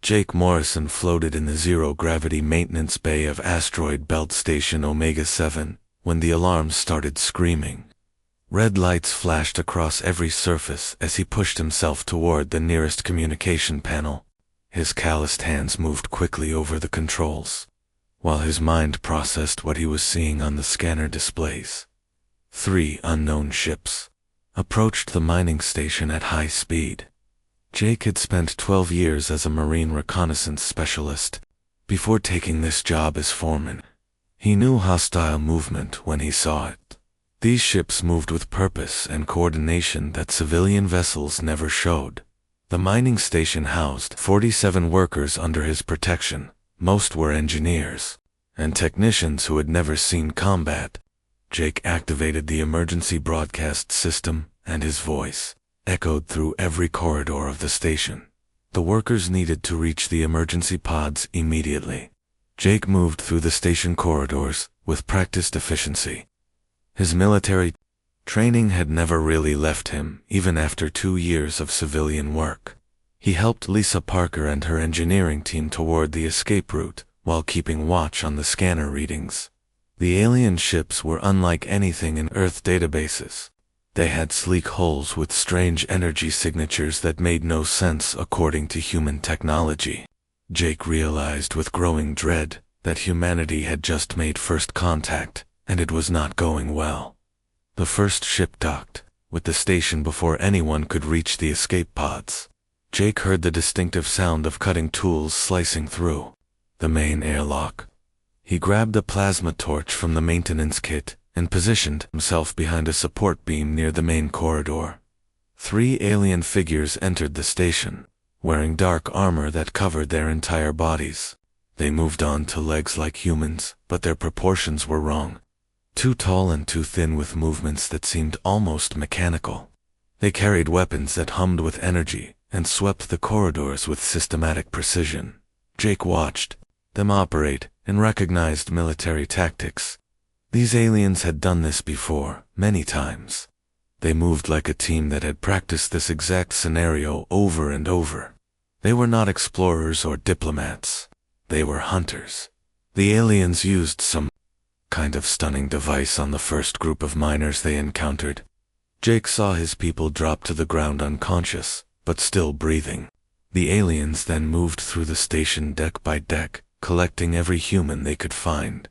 Jake Morrison floated in the zero-gravity maintenance bay of Asteroid Belt Station Omega-7 when the alarms started screaming. Red lights flashed across every surface as he pushed himself toward the nearest communication panel. His calloused hands moved quickly over the controls, while his mind processed what he was seeing on the scanner displays. 3 unknown ships approached the mining station at high speed. Jake had spent 12 years as a marine reconnaissance specialist before taking this job as foreman. He knew hostile movement when he saw it. These ships moved with purpose and coordination that civilian vessels never showed. The mining station housed 47 workers under his protection. Most were engineers and technicians who had never seen combat. Jake activated the emergency broadcast system, and his voice echoed through every corridor of the station. The workers needed to reach the emergency pods immediately. Jake moved through the station corridors with practiced efficiency. His military training had never really left him, even after 2 years of civilian work. He helped Lisa Parker and her engineering team toward the escape route while keeping watch on the scanner readings. The alien ships were unlike anything in Earth databases. They had sleek hulls with strange energy signatures that made no sense according to human technology. Jake realized with growing dread that humanity had just made first contact, and it was not going well. The first ship docked with the station before anyone could reach the escape pods. Jake heard the distinctive sound of cutting tools slicing through the main airlock. He grabbed a plasma torch from the maintenance kit and positioned himself behind a support beam near the main corridor. 3 alien figures entered the station, wearing dark armor that covered their entire bodies. They moved on to legs like humans, but their proportions were wrong. Too tall and too thin with movements that seemed almost mechanical. They carried weapons that hummed with energy and swept the corridors with systematic precision. Jake watched them operate and recognized military tactics. These aliens had done this before, many times. They moved like a team that had practiced this exact scenario over and over. They were not explorers or diplomats. They were hunters. The aliens used some kind of stunning device on the first group of miners they encountered. Jake saw his people drop to the ground unconscious, but still breathing. The aliens then moved through the station deck by deck, collecting every human they could find.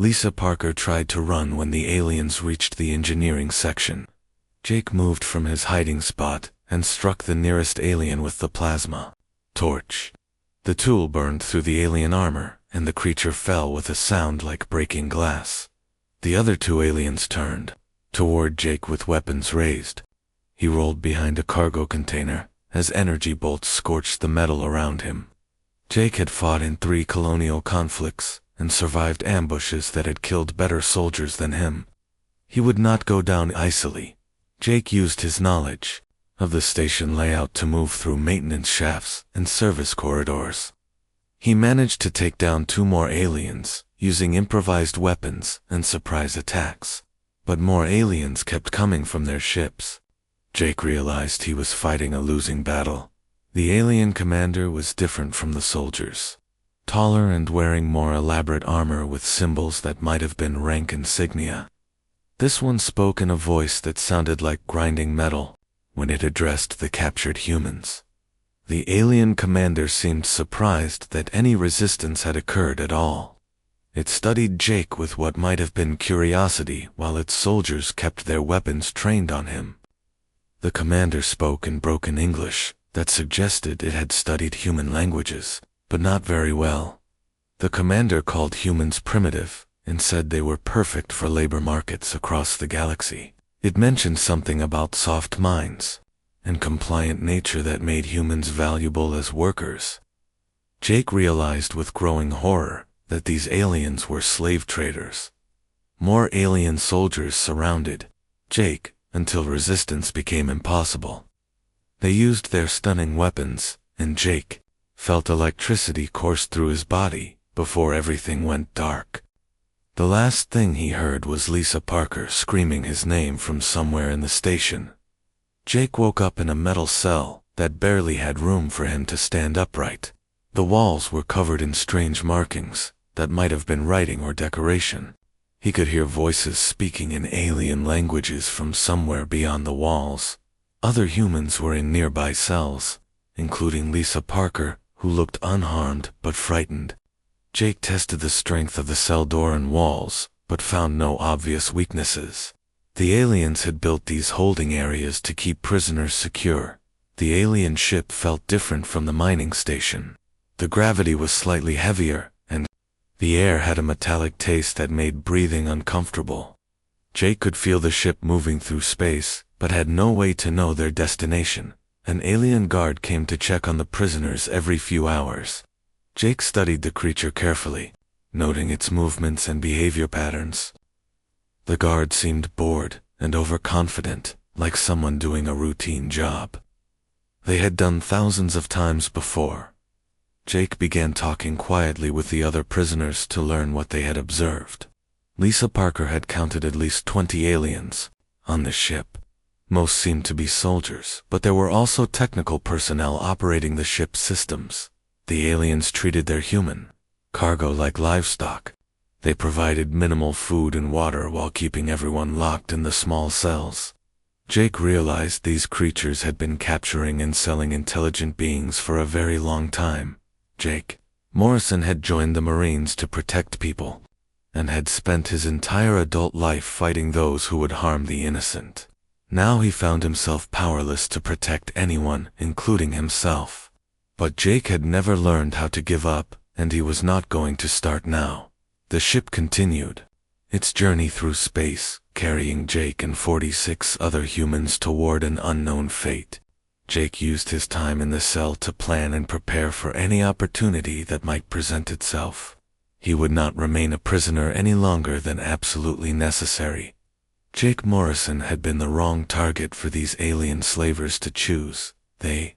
Lisa Parker tried to run when the aliens reached the engineering section. Jake moved from his hiding spot and struck the nearest alien with the plasma torch. The tool burned through the alien armor, and the creature fell with a sound like breaking glass. The other 2 aliens turned toward Jake with weapons raised. He rolled behind a cargo container as energy bolts scorched the metal around him. Jake had fought in 3 colonial conflicts and survived ambushes that had killed better soldiers than him. He would not go down easily. Jake used his knowledge of the station layout to move through maintenance shafts and service corridors. He managed to take down 2 more aliens using improvised weapons and surprise attacks. But more aliens kept coming from their ships. Jake realized he was fighting a losing battle. The alien commander was different from the soldiers. Taller and wearing more elaborate armor with symbols that might have been rank insignia. This one spoke in a voice that sounded like grinding metal when it addressed the captured humans. The alien commander seemed surprised that any resistance had occurred at all. It studied Jake with what might have been curiosity while its soldiers kept their weapons trained on him. The commander spoke in broken English that suggested it had studied human languages, but not very well. The commander called humans primitive and said they were perfect for labor markets across the galaxy. It mentioned something about soft minds and compliant nature that made humans valuable as workers. Jake realized with growing horror that these aliens were slave traders. More alien soldiers surrounded Jake until resistance became impossible. They used their stunning weapons, and Jake felt electricity course through his body before everything went dark. The last thing he heard was Lisa Parker screaming his name from somewhere in the station. Jake woke up in a metal cell that barely had room for him to stand upright. The walls were covered in strange markings that might have been writing or decoration. He could hear voices speaking in alien languages from somewhere beyond the walls. Other humans were in nearby cells, including Lisa Parker, who looked unharmed but frightened. Jake tested the strength of the cell door and walls, but found no obvious weaknesses. The aliens had built these holding areas to keep prisoners secure. The alien ship felt different from the mining station. The gravity was slightly heavier, and the air had a metallic taste that made breathing uncomfortable. Jake could feel the ship moving through space, but had no way to know their destination. An alien guard came to check on the prisoners every few hours. Jake studied the creature carefully, noting its movements and behavior patterns. The guard seemed bored and overconfident, like someone doing a routine job they had done thousands of times before. Jake began talking quietly with the other prisoners to learn what they had observed. Lisa Parker had counted at least 20 aliens on the ship. Most seemed to be soldiers, but there were also technical personnel operating the ship's systems. The aliens treated their human cargo like livestock. They provided minimal food and water while keeping everyone locked in the small cells. Jake realized these creatures had been capturing and selling intelligent beings for a very long time. Jake Morrison had joined the Marines to protect people, and had spent his entire adult life fighting those who would harm the innocent. Now he found himself powerless to protect anyone, including himself. But Jake had never learned how to give up, and he was not going to start now. The ship continued its journey through space, carrying Jake and 46 other humans toward an unknown fate. Jake used his time in the cell to plan and prepare for any opportunity that might present itself. He would not remain a prisoner any longer than absolutely necessary. Jake Morrison had been the wrong target for these alien slavers to choose. They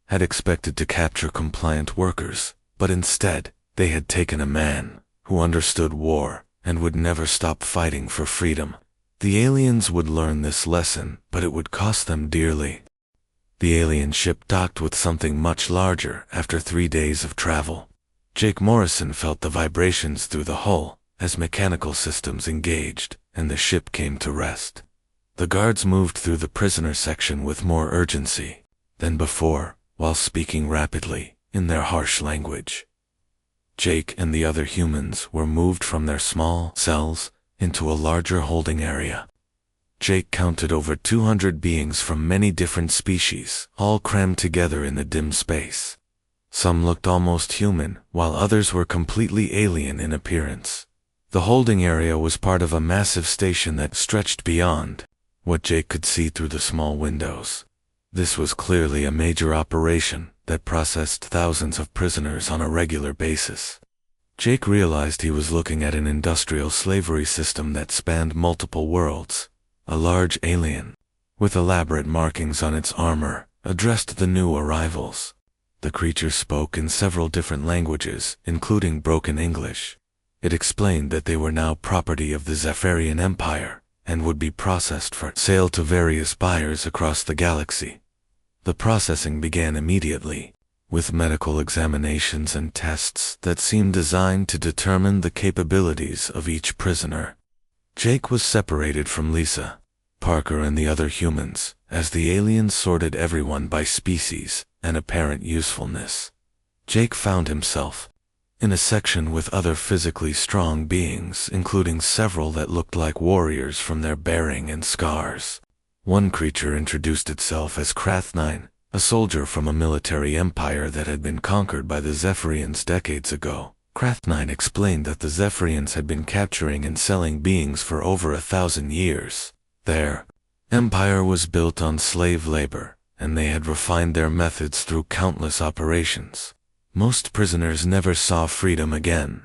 had expected to capture compliant workers, but instead, they had taken a man who understood war and would never stop fighting for freedom. The aliens would learn this lesson, but it would cost them dearly. The alien ship docked with something much larger after 3 days of travel. Jake Morrison felt the vibrations through the hull as mechanical systems engaged, and the ship came to rest. The guards moved through the prisoner section with more urgency than before, while speaking rapidly in their harsh language. Jake and the other humans were moved from their small cells into a larger holding area. Jake counted over 200 beings from many different species, all crammed together in the dim space. Some looked almost human, while others were completely alien in appearance. The holding area was part of a massive station that stretched beyond what Jake could see through the small windows. This was clearly a major operation that processed thousands of prisoners on a regular basis. Jake realized he was looking at an industrial slavery system that spanned multiple worlds. A large alien, with elaborate markings on its armor, addressed the new arrivals. The creature spoke in several different languages, including broken English. It explained that they were now property of the Zephyrian Empire, and would be processed for sale to various buyers across the galaxy. The processing began immediately, with medical examinations and tests that seemed designed to determine the capabilities of each prisoner. Jake was separated from Lisa Parker and the other humans, as the aliens sorted everyone by species and apparent usefulness. Jake found himself in a section with other physically strong beings, including several that looked like warriors from their bearing and scars. One creature introduced itself as Krath9, a soldier from a military empire that had been conquered by the Zephyrians decades ago. Krath9 explained that the Zephyrians had been capturing and selling beings for over 1,000 years. Their empire was built on slave labor, and they had refined their methods through countless operations. Most prisoners never saw freedom again.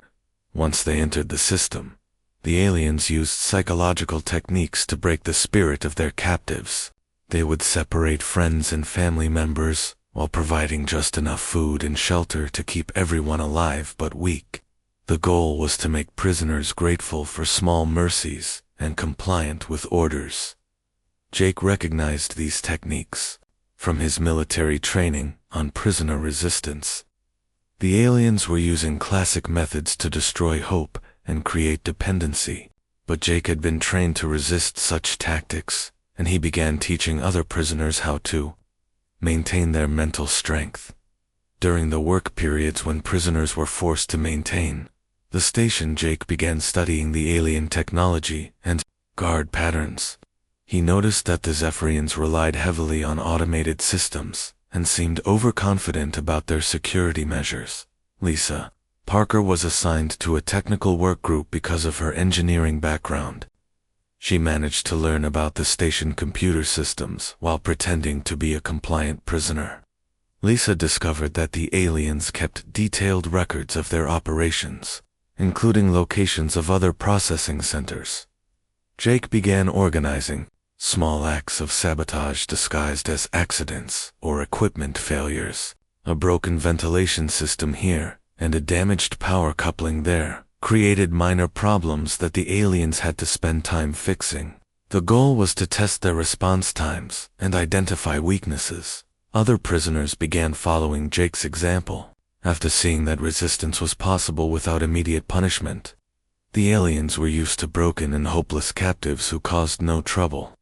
Once they entered the system, the aliens used psychological techniques to break the spirit of their captives. They would separate friends and family members, while providing just enough food and shelter to keep everyone alive but weak. The goal was to make prisoners grateful for small mercies and compliant with orders. Jake recognized these techniques from his military training on prisoner resistance. The aliens were using classic methods to destroy hope and create dependency, but Jake had been trained to resist such tactics, and he began teaching other prisoners how to maintain their mental strength. During the work periods when prisoners were forced to maintain the station, Jake began studying the alien technology and guard patterns. He noticed that the Zephyrians relied heavily on automated systems and seemed overconfident about their security measures. Lisa Parker was assigned to a technical work group because of her engineering background. She managed to learn about the station computer systems while pretending to be a compliant prisoner. Lisa discovered that the aliens kept detailed records of their operations, including locations of other processing centers. Jake began organizing small acts of sabotage disguised as accidents or equipment failures. A broken ventilation system here and a damaged power coupling there created minor problems that the aliens had to spend time fixing. The goal was to test their response times and identify weaknesses. Other prisoners began following Jake's example. After seeing that resistance was possible without immediate punishment, the aliens were used to broken and hopeless captives who caused no trouble.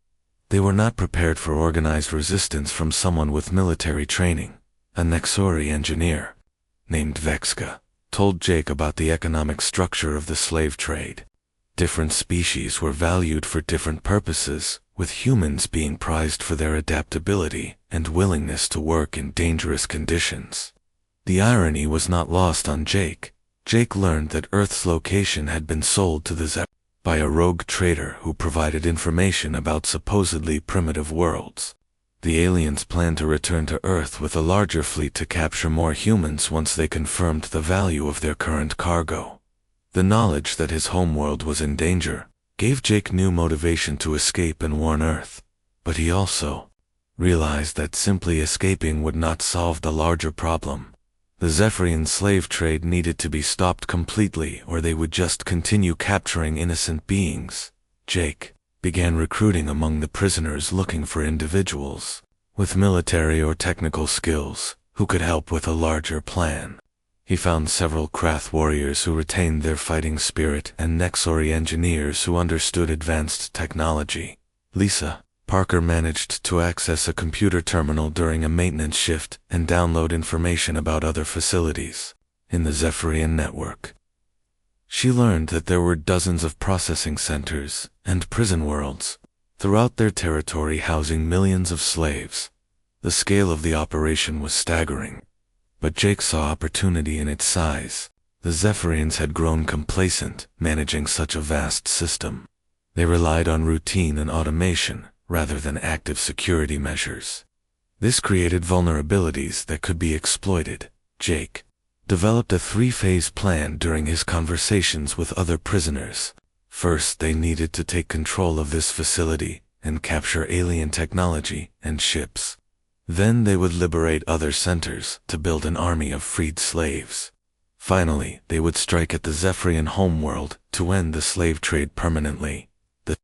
They were not prepared for organized resistance from someone with military training. A Nexori engineer, named Vexka, told Jake about the economic structure of the slave trade. Different species were valued for different purposes, with humans being prized for their adaptability and willingness to work in dangerous conditions. The irony was not lost on Jake. Jake learned that Earth's location had been sold to the Zephyr by a rogue trader who provided information about supposedly primitive worlds. The aliens planned to return to Earth with a larger fleet to capture more humans once they confirmed the value of their current cargo. The knowledge that his homeworld was in danger gave Jake new motivation to escape and warn Earth, but he also realized that simply escaping would not solve the larger problem. The Zephyrian slave trade needed to be stopped completely, or they would just continue capturing innocent beings. Jake began recruiting among the prisoners, looking for individuals with military or technical skills who could help with a larger plan. He found several Krath warriors who retained their fighting spirit and Nexori engineers who understood advanced technology. Lisa Parker managed to access a computer terminal during a maintenance shift and download information about other facilities in the Zephyrian network. She learned that there were dozens of processing centers and prison worlds throughout their territory housing millions of slaves. The scale of the operation was staggering, but Jake saw opportunity in its size. The Zephyrians had grown complacent managing such a vast system. They relied on routine and automation rather than active security measures. This created vulnerabilities that could be exploited. Jake developed a three-phase plan during his conversations with other prisoners. First, they needed to take control of this facility and capture alien technology and ships. Then they would liberate other centers to build an army of freed slaves. Finally, they would strike at the Zephyrian homeworld to end the slave trade permanently. The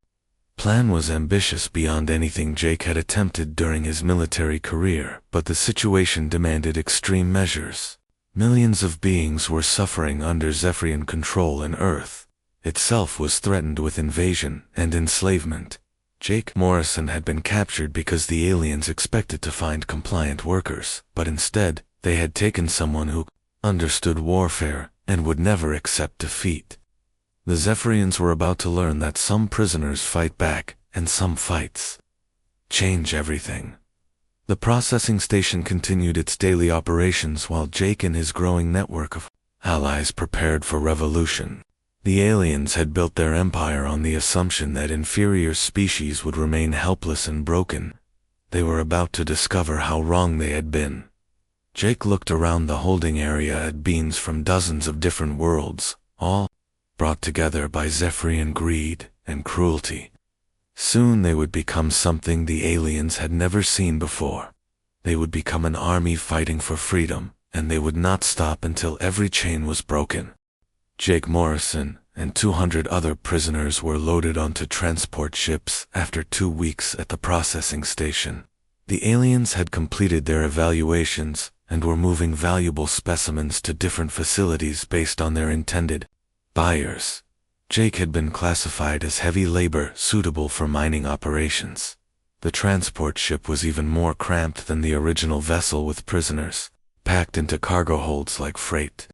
plan was ambitious beyond anything Jake had attempted during his military career, but the situation demanded extreme measures. Millions of beings were suffering under Zephyrian control, and Earth itself was threatened with invasion and enslavement. Jake Morrison had been captured because the aliens expected to find compliant workers, but instead, they had taken someone who understood warfare and would never accept defeat. The Zephyrians were about to learn that some prisoners fight back and some fights change everything. The processing station continued its daily operations while Jake and his growing network of allies prepared for revolution. The aliens had built their empire on the assumption that inferior species would remain helpless and broken. They were about to discover how wrong they had been. Jake looked around the holding area at beings from dozens of different worlds, all brought together by Zephyrian greed and cruelty. Soon they would become something the aliens had never seen before. They would become an army fighting for freedom, and they would not stop until every chain was broken. Jake Morrison and 200 other prisoners were loaded onto transport ships after 2 weeks at the processing station. The aliens had completed their evaluations and were moving valuable specimens to different facilities based on their intended buyers. Jake had been classified as heavy labor suitable for mining operations. The transport ship was even more cramped than the original vessel with prisoners, packed into cargo holds like freight.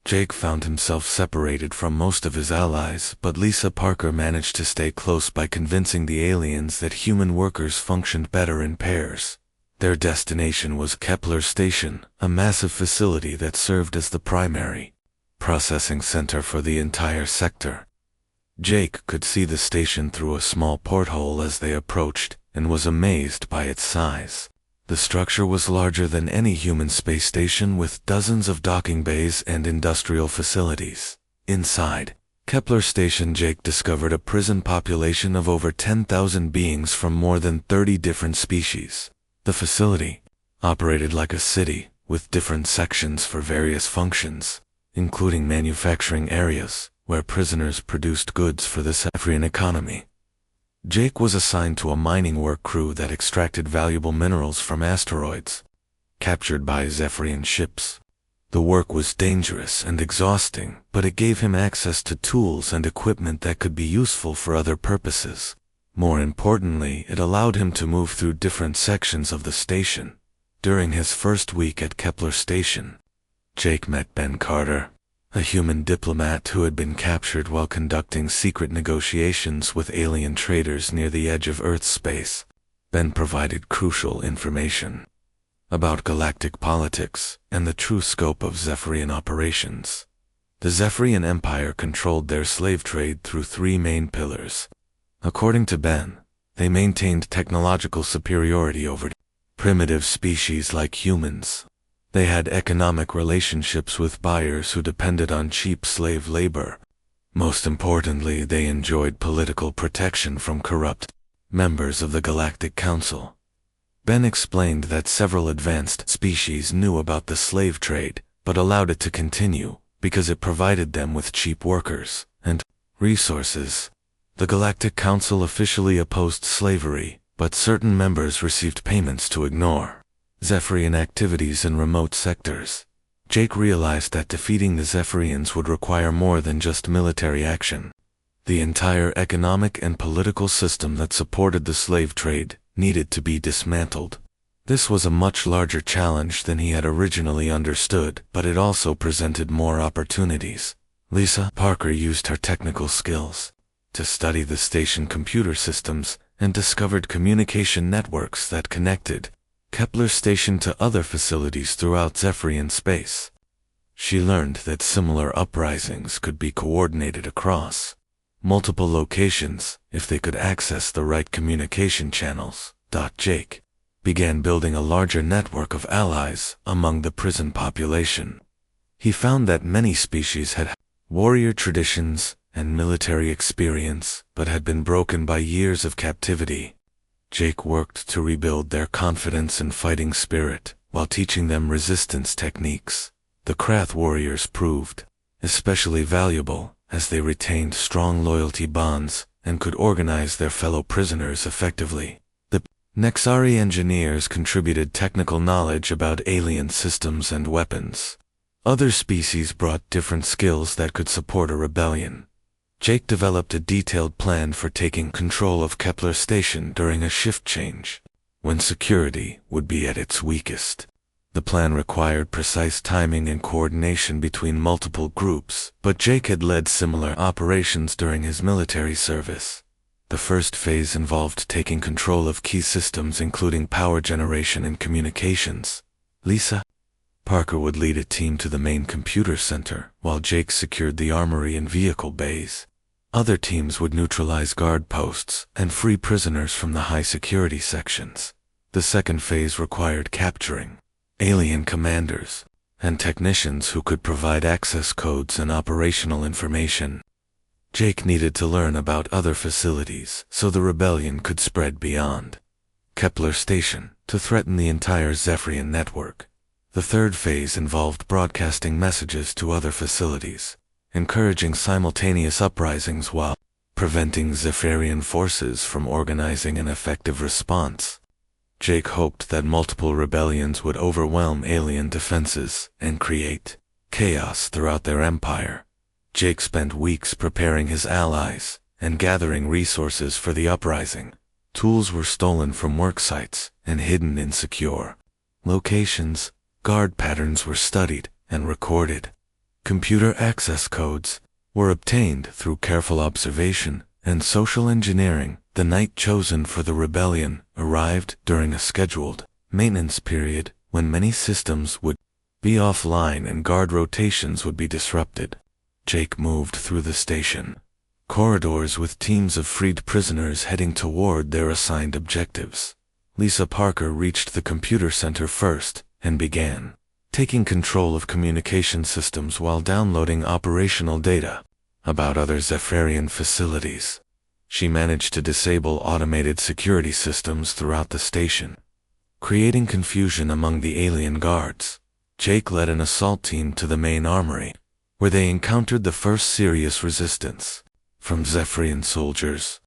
Jake found himself separated from most of his allies, but Lisa Parker managed to stay close by convincing the aliens that human workers functioned better in pairs. Their destination was Kepler Station, a massive facility that served as the primary processing center for the entire sector. Jake could see the station through a small porthole as they approached, and was amazed by its size. The structure was larger than any human space station, with dozens of docking bays and industrial facilities. Inside Kepler Station, Jake discovered a prison population of over 10,000 beings from more than 30 different species. The facility operated like a city, with different sections for various functions, including manufacturing areas, where prisoners produced goods for the Zephyrian economy. Jake was assigned to a mining work crew that extracted valuable minerals from asteroids captured by Zephyrian ships. The work was dangerous and exhausting, but it gave him access to tools and equipment that could be useful for other purposes. More importantly, it allowed him to move through different sections of the station. During his first week at Kepler Station, Jake met Ben Carter, a human diplomat who had been captured while conducting secret negotiations with alien traders near the edge of Earth's space. Ben provided crucial information about galactic politics and the true scope of Zephyrian operations. The Zephyrian Empire controlled their slave trade through three main pillars. According to Ben, they maintained technological superiority over primitive species like humans. They had economic relationships with buyers who depended on cheap slave labor. Most importantly, they enjoyed political protection from corrupt members of the Galactic Council. Ben explained that several advanced species knew about the slave trade, but allowed it to continue because it provided them with cheap workers and resources. The Galactic Council officially opposed slavery, but certain members received payments to ignore Zephyrian activities in remote sectors. Jake realized that defeating the Zephyrians would require more than just military action. The entire economic and political system that supported the slave trade needed to be dismantled. This was a much larger challenge than he had originally understood, but it also presented more opportunities. Lisa Parker used her technical skills to study the station computer systems and discovered communication networks that connected Kepler Station to other facilities throughout Zephyrian space. She learned that similar uprisings could be coordinated across multiple locations if they could access the right communication channels. Jake began building a larger network of allies among the prison population. He found that many species had warrior traditions and military experience, but had been broken by years of captivity. Jake worked to rebuild their confidence and fighting spirit, while teaching them resistance techniques. The Krath warriors proved especially valuable, as they retained strong loyalty bonds and could organize their fellow prisoners effectively. The Nexari engineers contributed technical knowledge about alien systems and weapons. Other species brought different skills that could support a rebellion. Jake developed a detailed plan for taking control of Kepler Station during a shift change, when security would be at its weakest. The plan required precise timing and coordination between multiple groups, but Jake had led similar operations during his military service. The first phase involved taking control of key systems including power generation and communications. Lisa Parker would lead a team to the main computer center, while Jake secured the armory and vehicle bays. Other teams would neutralize guard posts and free prisoners from the high-security sections. The second phase required capturing alien commanders and technicians who could provide access codes and operational information. Jake needed to learn about other facilities so the rebellion could spread beyond Kepler Station to threaten the entire Zephyrian network. The third phase involved broadcasting messages to other facilities, encouraging simultaneous uprisings while preventing Zephyrian forces from organizing an effective response. Jake hoped that multiple rebellions would overwhelm alien defenses and create chaos throughout their empire. Jake spent weeks preparing his allies and gathering resources for the uprising. Tools were stolen from work sites and hidden in secure locations. Guard patterns were studied and recorded. Computer access codes were obtained through careful observation and social engineering. The night chosen for the rebellion arrived during a scheduled maintenance period when many systems would be offline and guard rotations would be disrupted. Jake moved through the station corridors with teams of freed prisoners heading toward their assigned objectives. Lisa Parker reached the computer center first and began taking control of communication systems while downloading operational data about other Zephyrian facilities. She managed to disable automated security systems throughout the station, creating confusion among the alien guards. Jake led an assault team to the main armory, where they encountered the first serious resistance from Zephyrian soldiers.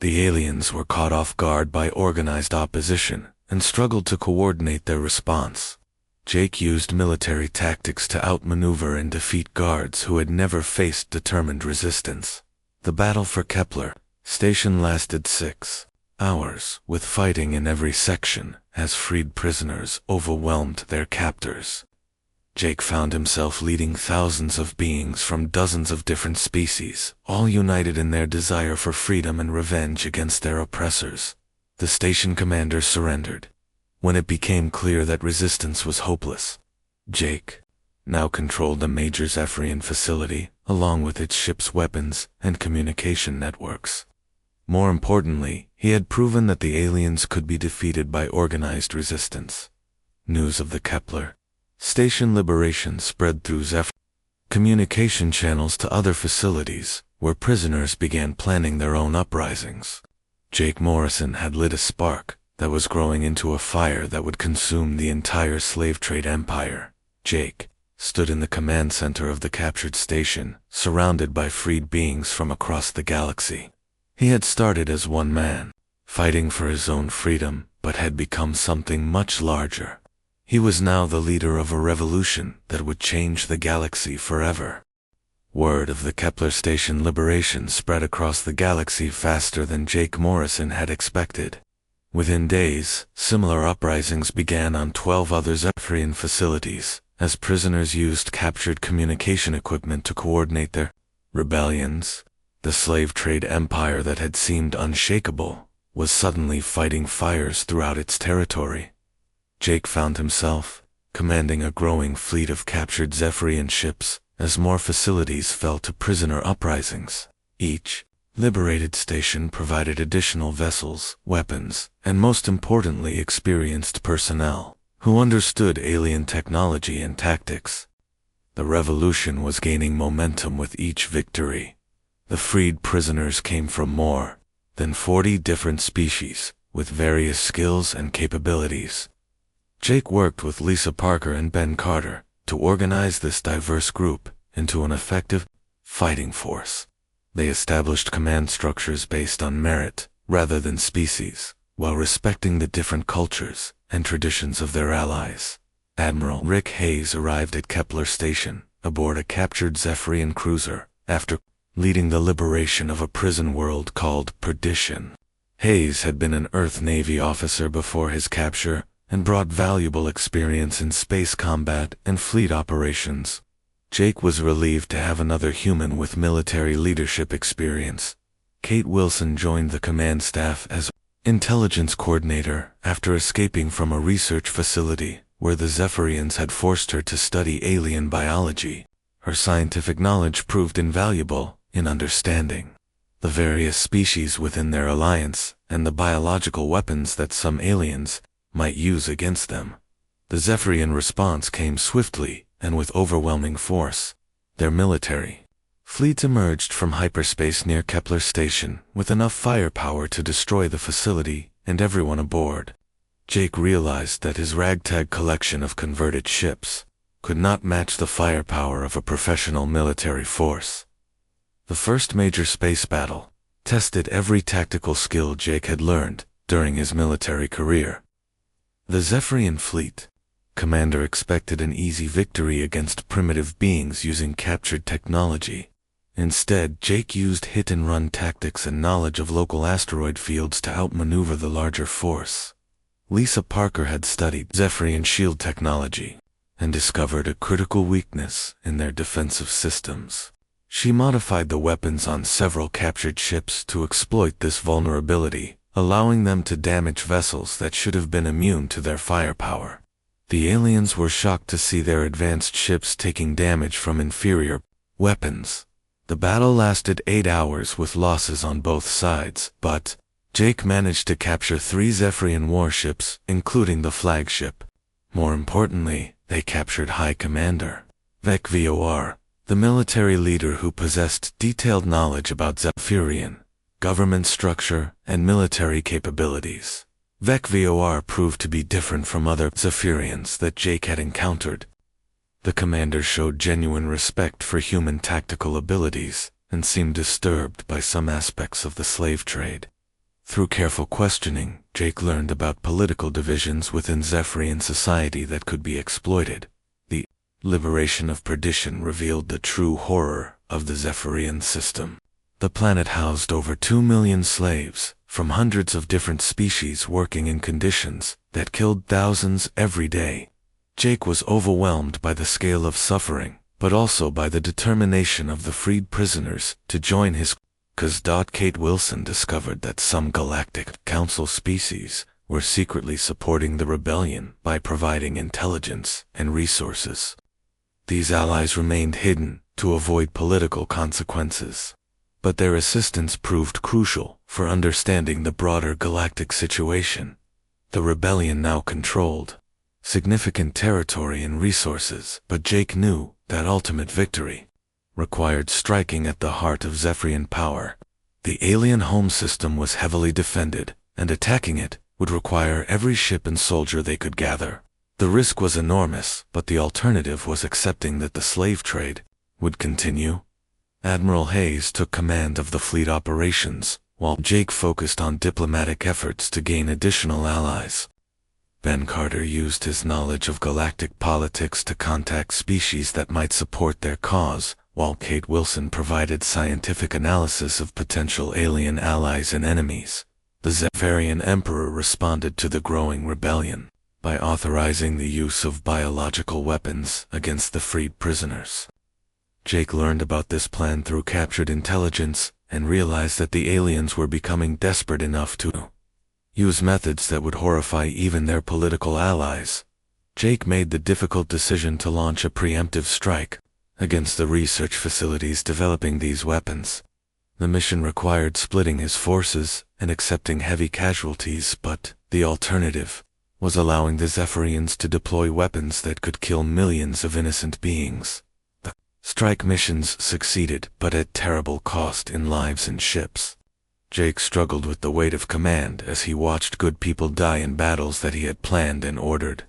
The aliens were caught off guard by organized opposition and struggled to coordinate their response. Jake used military tactics to outmaneuver and defeat guards who had never faced determined resistance. The battle for Kepler Station lasted 6 hours, with fighting in every section as freed prisoners overwhelmed their captors. Jake found himself leading thousands of beings from dozens of different species, all united in their desire for freedom and revenge against their oppressors. The station commander surrendered when it became clear that resistance was hopeless. Jake now controlled a major Zephyrian facility, along with its ship's weapons and communication networks. More importantly, he had proven that the aliens could be defeated by organized resistance. News of the Kepler Station liberation spread through Zephyr communication channels to other facilities, where prisoners began planning their own uprisings. Jake Morrison had lit a spark that was growing into a fire that would consume the entire slave trade empire. Jake stood in the command center of the captured station, surrounded by freed beings from across the galaxy. He had started as one man, fighting for his own freedom, but had become something much larger. He was now the leader of a revolution that would change the galaxy forever. Word of the Kepler Station liberation spread across the galaxy faster than Jake Morrison had expected. Within days, similar uprisings began on 12 other Zephyrian facilities, as prisoners used captured communication equipment to coordinate their rebellions. The slave trade empire that had seemed unshakable was suddenly fighting fires throughout its territory. Jake found himself commanding a growing fleet of captured Zephyrian ships as more facilities fell to prisoner uprisings. Each liberated station provided additional vessels, weapons, and most importantly experienced personnel who understood alien technology and tactics. The revolution was gaining momentum with each victory. The freed prisoners came from more than 40 different species, with various skills and capabilities. Jake worked with Lisa Parker and Ben Carter to organize this diverse group into an effective fighting force. They established command structures based on merit rather than species, while respecting the different cultures and traditions of their allies. Admiral Rick Hayes arrived at Kepler Station aboard a captured Zephyrian cruiser after leading the liberation of a prison world called Perdition. Hayes had been an Earth Navy officer before his capture and brought valuable experience in space combat and fleet operations. Jake was relieved to have another human with military leadership experience. Kate Wilson joined the command staff as intelligence coordinator after escaping from a research facility where the Zephyrians had forced her to study alien biology. Her scientific knowledge proved invaluable in understanding the various species within their alliance and the biological weapons that some aliens might use against them. The Zephyrian response came swiftly and with overwhelming force. Their military fleets emerged from hyperspace near Kepler Station with enough firepower to destroy the facility and everyone aboard. Jake realized that his ragtag collection of converted ships could not match the firepower of a professional military force. The first major space battle tested every tactical skill Jake had learned during his military career. The Zephyrian fleet. Commander expected an easy victory against primitive beings using captured technology. Instead, Jake used hit-and-run tactics and knowledge of local asteroid fields to outmaneuver the larger force. Lisa Parker had studied Zephyrian shield technology and discovered a critical weakness in their defensive systems. She modified the weapons on several captured ships to exploit this vulnerability, allowing them to damage vessels that should have been immune to their firepower. The aliens were shocked to see their advanced ships taking damage from inferior weapons. The battle lasted 8 hours with losses on both sides, but Jake managed to capture 3 Zephyrian warships, including the flagship. More importantly, they captured High Commander HFY, the military leader who possessed detailed knowledge about Zephyrian government structure and military capabilities. HFY proved to be different from other Zephyrians that Jake had encountered. The commander showed genuine respect for human tactical abilities and seemed disturbed by some aspects of the slave trade. Through careful questioning, Jake learned about political divisions within Zephyrian society that could be exploited. The liberation of perdition revealed the true horror of the Zephyrian system. The planet housed over 2 million slaves from hundreds of different species working in conditions that killed thousands every day. Jake was overwhelmed by the scale of suffering, but also by the determination of the freed prisoners to join his cause. Kate Wilson discovered that some Galactic Council species were secretly supporting the rebellion by providing intelligence and resources. These allies remained hidden to avoid political consequences, but their assistance proved crucial for understanding the broader galactic situation. The rebellion now controlled significant territory and resources, but Jake knew that ultimate victory required striking at the heart of Zephyrian power. The alien home system was heavily defended, and attacking it would require every ship and soldier they could gather. The risk was enormous, but the alternative was accepting that the slave trade would continue. Admiral Hayes took command of the fleet operations, while Jake focused on diplomatic efforts to gain additional allies. Ben Carter used his knowledge of galactic politics to contact species that might support their cause, while Kate Wilson provided scientific analysis of potential alien allies and enemies. The Zephyrian Emperor responded to the growing rebellion by authorizing the use of biological weapons against the freed prisoners. Jake learned about this plan through captured intelligence and realized that the aliens were becoming desperate enough to use methods that would horrify even their political allies. Jake made the difficult decision to launch a preemptive strike against the research facilities developing these weapons. The mission required splitting his forces and accepting heavy casualties, but the alternative was allowing the Zephyrians to deploy weapons that could kill millions of innocent beings. The strike missions succeeded, but at terrible cost in lives and ships. Jake struggled with the weight of command as he watched good people die in battles that he had planned and ordered.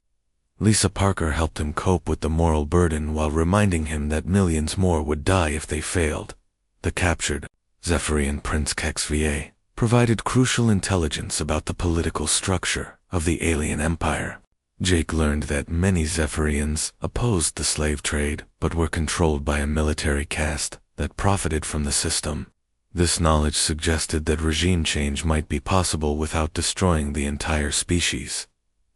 Lisa Parker helped him cope with the moral burden while reminding him that millions more would die if they failed. The captured Zephyrian Prince HFY provided crucial intelligence about the political structure of the alien empire. Jake learned that many Zephyrians opposed the slave trade but were controlled by a military caste that profited from the system. This knowledge suggested that regime change might be possible without destroying the entire species.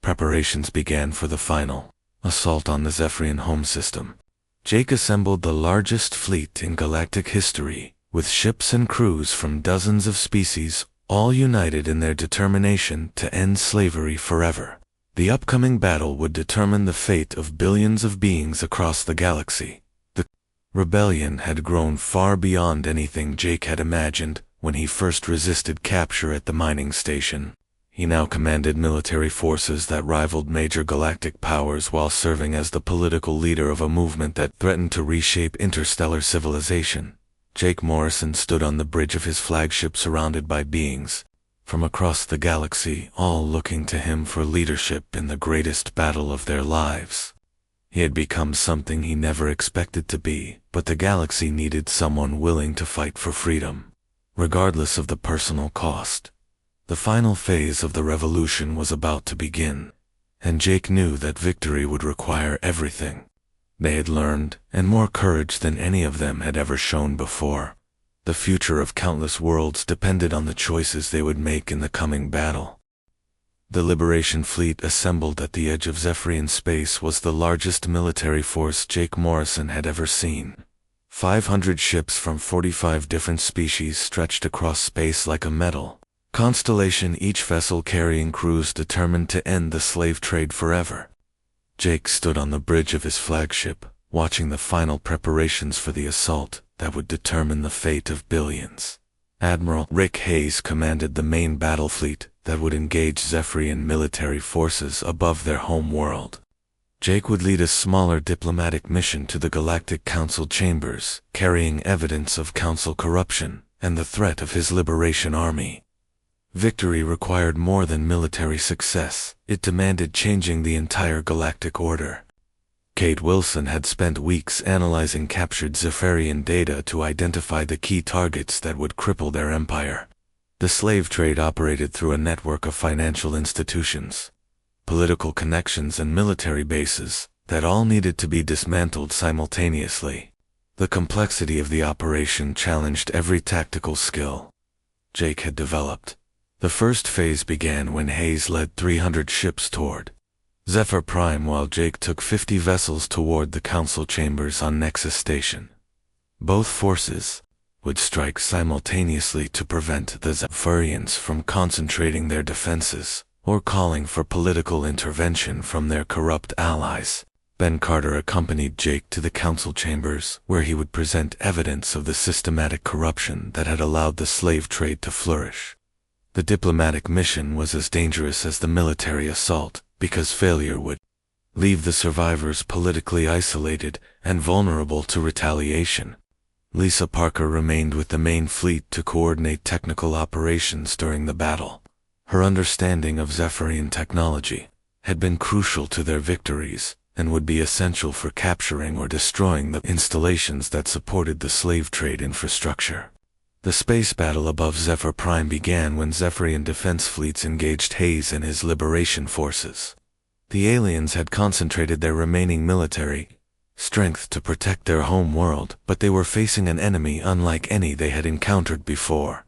Preparations began for the final assault on the Zephyrian home system. Jake assembled the largest fleet in galactic history, with ships and crews from dozens of species, all united in their determination to end slavery forever. The upcoming battle would determine the fate of billions of beings across the galaxy. The rebellion had grown far beyond anything Jake had imagined when he first resisted capture at the mining station. He now commanded military forces that rivaled major galactic powers while serving as the political leader of a movement that threatened to reshape interstellar civilization. Jake Morrison stood on the bridge of his flagship surrounded by beings from across the galaxy, all looking to him for leadership in the greatest battle of their lives. He had become something he never expected to be, but the galaxy needed someone willing to fight for freedom, regardless of the personal cost. The final phase of the revolution was about to begin. and Jake knew that victory would require everything they had learned, and more courage than any of them had ever shown before. The future of countless worlds depended on the choices they would make in the coming battle. The Liberation Fleet assembled at the edge of Zephyrian space was the largest military force Jake Morrison had ever seen. 500 ships from 45 different species stretched across space like a metal constellation, each vessel carrying crews determined to end the slave trade forever. Jake stood on the bridge of his flagship, watching the final preparations for the assault that would determine the fate of billions. Admiral Rick Hayes commanded the main battle fleet that would engage Zephyrian military forces above their home world. Jake would lead a smaller diplomatic mission to the Galactic Council chambers, carrying evidence of Council corruption and the threat of his Liberation Army. Victory required more than military success. It demanded changing the entire galactic order. Kate Wilson had spent weeks analyzing captured Zephyrian data to identify the key targets that would cripple their empire. The slave trade operated through a network of financial institutions, political connections, and military bases that all needed to be dismantled simultaneously. The complexity of the operation challenged every tactical skill Jake had developed. The first phase began when Hayes led 300 ships toward Zephyr Prime while Jake took 50 vessels toward the Council chambers on Nexus Station. Both forces would strike simultaneously to prevent the Zephyrians from concentrating their defenses or calling for political intervention from their corrupt allies. Ben Carter accompanied Jake to the Council chambers, where he would present evidence of the systematic corruption that had allowed the slave trade to flourish. The diplomatic mission was as dangerous as the military assault, because failure would leave the survivors politically isolated and vulnerable to retaliation. Lisa Parker remained with the main fleet to coordinate technical operations during the battle. Her understanding of Zephyrian technology had been crucial to their victories and would be essential for capturing or destroying the installations that supported the slave trade infrastructure. The space battle above Zephyr Prime began when Zephyrian defense fleets engaged Hayes and his liberation forces. The aliens had concentrated their remaining military strength to protect their home world, but they were facing an enemy unlike any they had encountered before.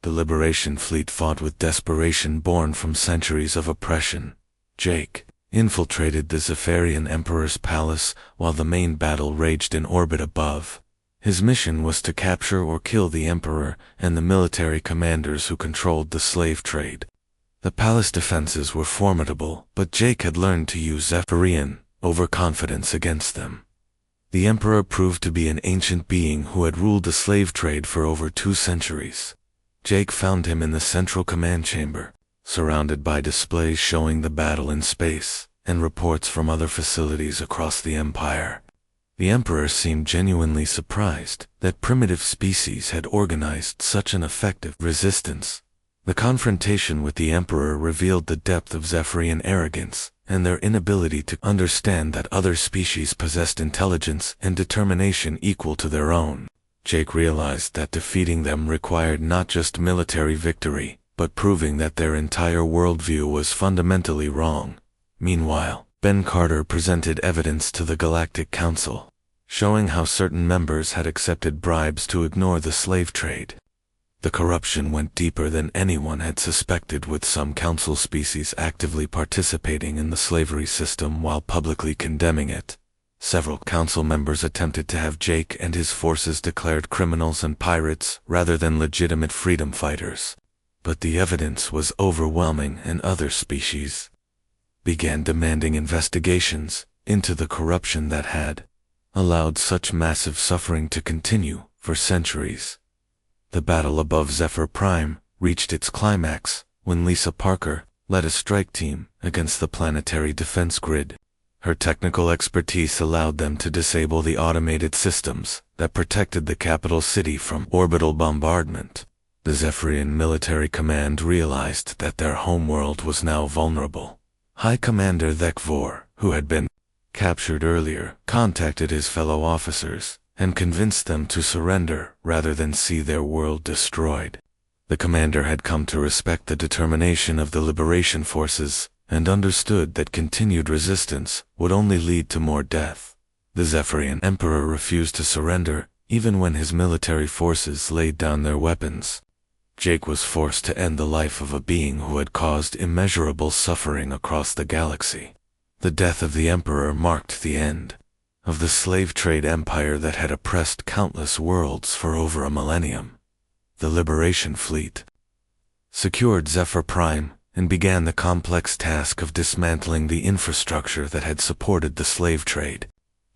The Liberation Fleet fought with desperation born from centuries of oppression. Jake infiltrated the Zephyrian Emperor's palace while the main battle raged in orbit above. His mission was to capture or kill the Emperor and the military commanders who controlled the slave trade. The palace defenses were formidable, but Jake had learned to use Zephyrian overconfidence against them. The Emperor proved to be an ancient being who had ruled the slave trade for over 2 centuries. Jake found him in the central command chamber, surrounded by displays showing the battle in space and reports from other facilities across the Empire. The Emperor seemed genuinely surprised that primitive species had organized such an effective resistance. The confrontation with the Emperor revealed the depth of Zephyrian arrogance and their inability to understand that other species possessed intelligence and determination equal to their own. Jake realized that defeating them required not just military victory, but proving that their entire worldview was fundamentally wrong. Meanwhile, Ben Carter presented evidence to the Galactic Council, showing how certain members had accepted bribes to ignore the slave trade. The corruption went deeper than anyone had suspected, with some council species actively participating in the slavery system while publicly condemning it. Several council members attempted to have Jake and his forces declared criminals and pirates rather than legitimate freedom fighters. But the evidence was overwhelming, and other species began demanding investigations into the corruption that had allowed such massive suffering to continue for centuries. The battle above Zephyr Prime reached its climax when Lisa Parker led a strike team against the planetary defense grid. Her technical expertise allowed them to disable the automated systems that protected the capital city from orbital bombardment. The Zephyrian military command realized that their homeworld was now vulnerable. High Commander Thekvor, who had been captured earlier, contacted his fellow officers and convinced them to surrender rather than see their world destroyed. The commander had come to respect the determination of the liberation forces and understood that continued resistance would only lead to more death. The Zephyrian Emperor refused to surrender, even when his military forces laid down their weapons. Jake was forced to end the life of a being who had caused immeasurable suffering across the galaxy. The death of the Emperor marked the end of the slave trade empire that had oppressed countless worlds for over a millennium. The Liberation Fleet secured Zephyr Prime and began the complex task of dismantling the infrastructure that had supported the slave trade.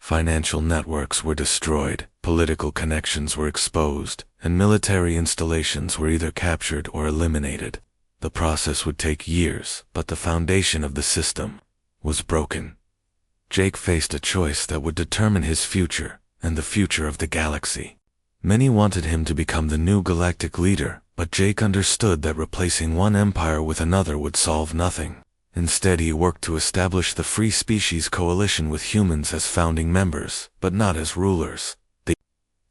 Financial networks were destroyed, political connections were exposed, and military installations were either captured or eliminated. The process would take years, but the foundation of the system was broken. Jake faced a choice that would determine his future and the future of the galaxy. Many wanted him to become the new galactic leader, but Jake understood that replacing one empire with another would solve nothing. Instead, he worked to establish the Free Species Coalition with humans as founding members, but not as rulers. The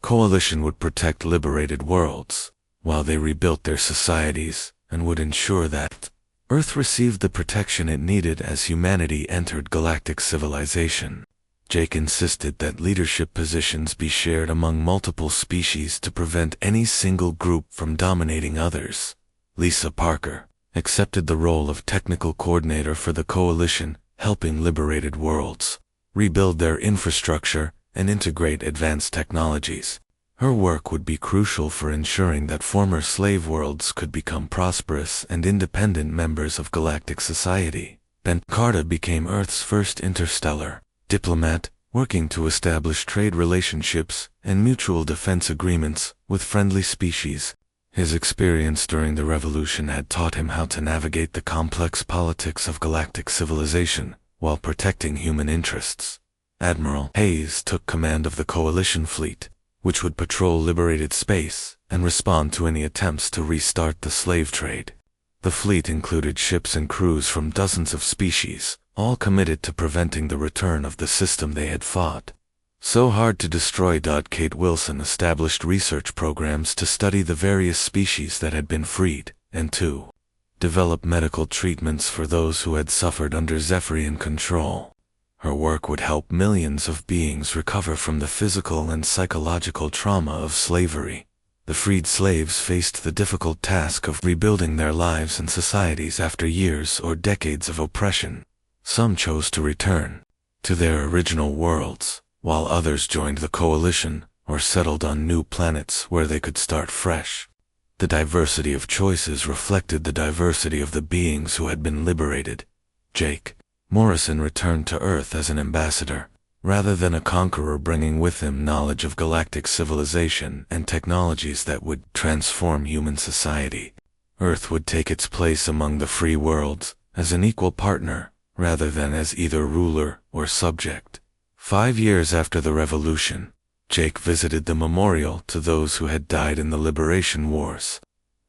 coalition would protect liberated worlds, while they rebuilt their societies, and would ensure that Earth received the protection it needed as humanity entered galactic civilization. Jake insisted that leadership positions be shared among multiple species to prevent any single group from dominating others. Lisa Parker accepted the role of technical coordinator for the coalition, helping liberated worlds rebuild their infrastructure and integrate advanced technologies. Her work would be crucial for ensuring that former slave worlds could become prosperous and independent members of galactic society. Ben Carter became Earth's first interstellar diplomat, working to establish trade relationships and mutual defense agreements with friendly species. His experience during the revolution had taught him how to navigate the complex politics of galactic civilization while protecting human interests. Admiral Hayes took command of the coalition fleet, which would patrol liberated space and respond to any attempts to restart the slave trade. The fleet included ships and crews from dozens of species, all committed to preventing the return of the system they had fought so hard to destroy. Kate Wilson established research programs to study the various species that had been freed, and to develop medical treatments for those who had suffered under Zephyrian control. Her work would help millions of beings recover from the physical and psychological trauma of slavery. The freed slaves faced the difficult task of rebuilding their lives and societies after years or decades of oppression. Some chose to return to their original worlds, while others joined the coalition or settled on new planets where they could start fresh. The diversity of choices reflected the diversity of the beings who had been liberated. Jake Morrison returned to Earth as an ambassador, rather than a conqueror, bringing with him knowledge of galactic civilization and technologies that would transform human society. Earth would take its place among the free worlds as an equal partner, rather than as either ruler or subject. 5 years after the revolution, Jake visited the memorial to those who had died in the liberation wars.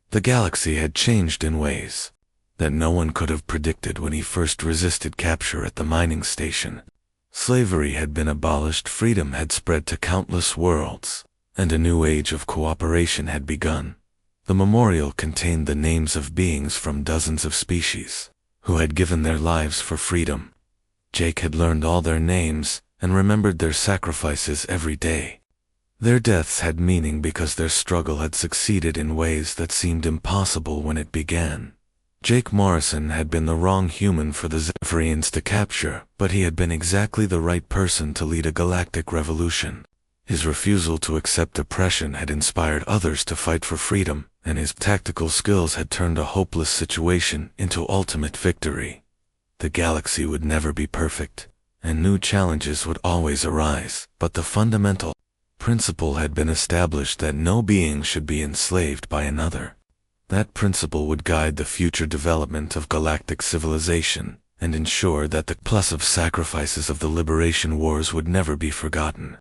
The galaxy had changed in ways that no one could have predicted when he first resisted capture at the mining station. Slavery had been abolished, freedom had spread to countless worlds, and a new age of cooperation had begun. The memorial contained the names of beings from dozens of species who had given their lives for freedom. Jake had learned all their names and remembered their sacrifices every day. Their deaths had meaning because their struggle had succeeded in ways that seemed impossible when it began. Jake Morrison had been the wrong human for the Zephyrians to capture, but he had been exactly the right person to lead a galactic revolution. His refusal to accept oppression had inspired others to fight for freedom, and his tactical skills had turned a hopeless situation into ultimate victory. The galaxy would never be perfect, and new challenges would always arise, but the fundamental principle had been established that no being should be enslaved by another. That principle would guide the future development of galactic civilization and ensure that the plus of sacrifices of the liberation wars would never be forgotten.